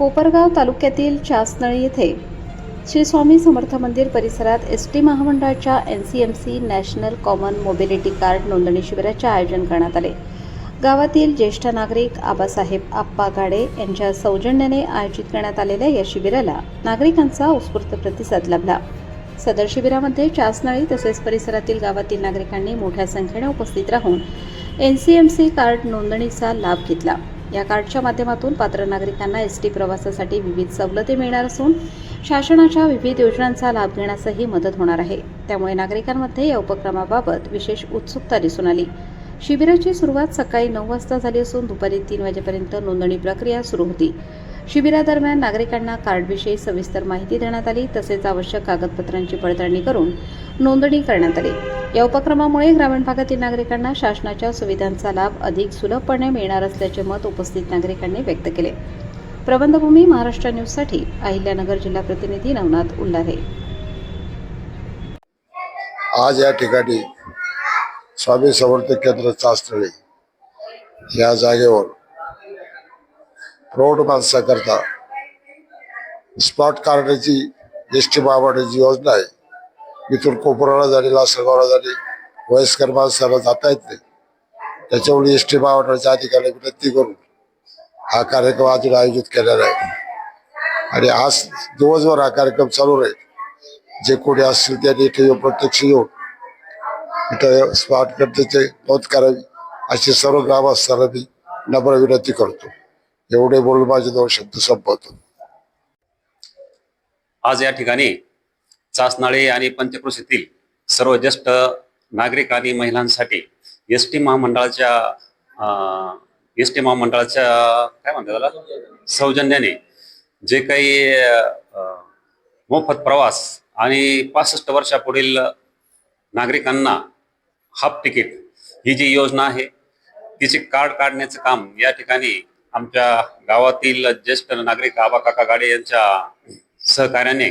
कोपरगाव तालुक्यातील चासनळी येथे श्री स्वामी समर्थ मंदिर परिसरात एसटी महामंडळाच्या NCMC national common mobility card नोंदणी शिबिराचे आयोजन करण्यात आले। गावातील ज्येष्ठ नागरिक आबासाहेब आप्पा गाडे यांच्या सौजन्याने आयोजित करण्यात आलेल्या या शिबिराला नागरिकांचा उत्स्फूर्त प्रतिसाद लाभला। सदर शिबिरामध्ये चासनळी तसेच परिसरातील गावातील नागरिकांनी मोठ्या संख्येने उपस्थित राहून NCMC कार्ड नोंदणीचा लाभ घेतला। या कार्डच्या माध्यमातून पात्र नागरिकांना एसटी प्रवासासाठी विविध सवलती मिळणार असून शासनाच्या विविध योजनांचा लाभ घेण्यासही मदत होणार आहे। त्यामुळे नागरिकांमध्ये या उपक्रमाबाबत विशेष उत्सुकता दिसून आली। शिबिराची सुरुवात सकाळी 9 वाजता झाली असून दुपारी 3 वाजेपर्यंत नोंदणी प्रक्रिया सुरू होती। शिबिरादरम्यान नागरिकांना कार्डविषयी सविस्तर माहिती देण्यात आली तसेच आवश्यक कागदपत्रांची पडताळणी करून नोंदणी करण्यात आली। या उपक्रमामुळे ग्रामीण भागातील नागरिकांना शासनाच्या सुविधांचा लाभ अधिक सुलभपणे मिळणार असल्याचे मत उपस्थित नागरिकांनी व्यक्त केले। प्रबंधभूमी महाराष्ट्र न्यूजसाठी अहिल्यानगर जिल्हा प्रतिनिधी नवनाथ उल्लारे। आज या ठिकाणी स्वामी समर्थ केंद्र चासनळी या जागेवर प्रौढ माणसाकरता स्मार्ट कार्डाची एसटी महामंडळाची योजना आहे। इथून कोपरगावला जाणे, लासलगावला जाणे, वयस्कर माणसाला जाता येत नाही। त्याच्यामुळे एसटी महामंडळाच्या अधिकाऱ्यांना विनंती करून हा कार्यक्रम अजून आयोजित केलेला आहे आणि आज दिवसभर हा कार्यक्रम चालू राहील। जे कोणी असतील त्यांनी इथे प्रत्यक्ष येऊन इथं स्मार्ट कार्डची नोंद करावी अशी सर्व ग्रामस्थांना मी नम्र विनंती करतो। एवढे बोलून माझे 2 शब्द संपवतो। आज या ठिकाणी चासनळी आणि पंचक्रोशीतील सर्व ज्येष्ठ नागरिक आणि महिलांसाठी एसटी महामंडळाच्या काय म्हणतात त्याला सौजन्याने जे काही मोफत प्रवास आणि 65 वर्षापुढील नागरिकांना हाफ तिकीट ही जी योजना आहे तिचे कार्ड काढण्याचं काम या ठिकाणी आमच्या गावातील ज्येष्ठ नागरिक आबा काका गाडे यांच्या सहकार्याने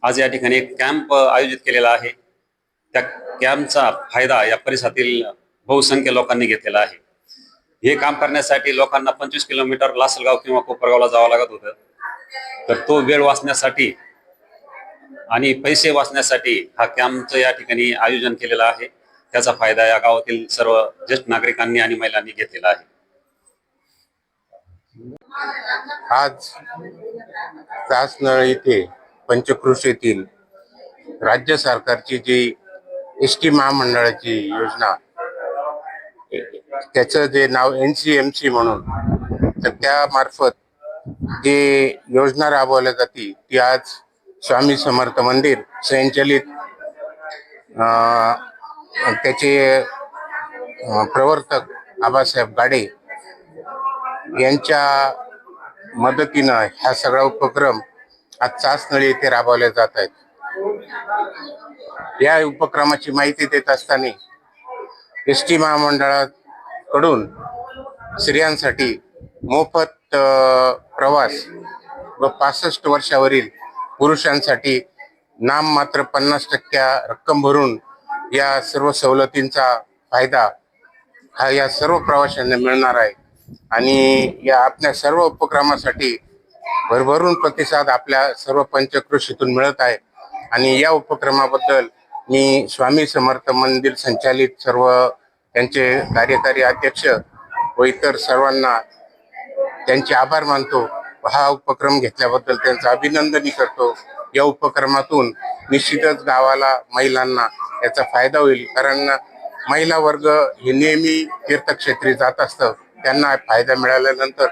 आज या ठिकाणी एक कॅम्प आयोजित केलेला आहे। त्या कॅम्पचा फायदा या परिसरातील बहुसंख्य लोकांनी घेतलेला आहे। हे काम करण्यासाठी लोकांना 25 किलोमीटर लासलगाव किंवा कोपरगावला जावं लागत होतं, तर तो वेळ वाचण्यासाठी आणि पैसे वाचण्यासाठी हा कॅम्पचं या ठिकाणी आयोजन केलेलं आहे। त्याचा फायदा या गावातील सर्व ज्येष्ठ नागरिकांनी आणि महिलांनी घेतलेला आहे। आज चासनळी ते पंचक्रोशीतील राज्य सरकारची जी एसटी महामंडळाची योजना, त्याचं जे नाव NCMC म्हणून, तर त्यामार्फत जे योजना राबवल्या जाते ती आज स्वामी समर्थ मंदिर संचलित त्याचे प्रवर्तक आबासाहेब गाडे यांच्या मदतीनं हा सगळा उपक्रम आज चासनळी येथे राबवले जात आहेत। या उपक्रमाची माहिती देत असताना एसटी महामंडळाकडून स्त्रियांसाठी मोफत प्रवास व 65 वर्षावरील पुरुषांसाठी नाममात्र 50% रक्कम भरून या सर्व सवलतींचा फायदा हा या सर्व प्रवाशांना मिळणार आहे आणि या आपल्या सर्व उपक्रमासाठी भरभरून प्रतिसाद आपल्या सर्व पंचक्रोशीतून मिळत आहे आणि या उपक्रमाबद्दल मी स्वामी समर्थ मंदिर संचालित सर्व त्यांचे कार्यकारी अध्यक्ष व इतर सर्वांना त्यांचे आभार मानतो। हा उपक्रम घेतल्याबद्दल त्यांचं अभिनंदनही करतो। या उपक्रमातून निश्चितच गावाला, महिलांना याचा फायदा होईल, कारण महिला वर्ग हे नेहमी तीर्थक्षेत्री जात असतं। त्यांना फायदा मिळाल्यानंतर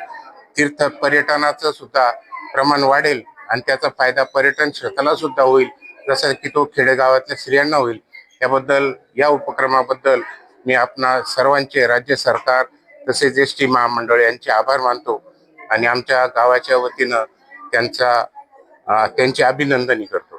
तीर्थ पर्यटनाचं सुद्धा प्रमाण वाढेल आणि त्याचा फायदा पर्यटन क्षेत्राला सुद्धा होईल, जसं की तो खेडेगावातल्या स्त्रियांना होईल। त्याबद्दल या उपक्रमाबद्दल मी आपणा सर्वांचे, राज्य सरकार तसेच एसटी महामंडळ यांचे आभार मानतो आणि आमच्या गावाच्या वतीनं त्यांचे अभिनंदनही करतो।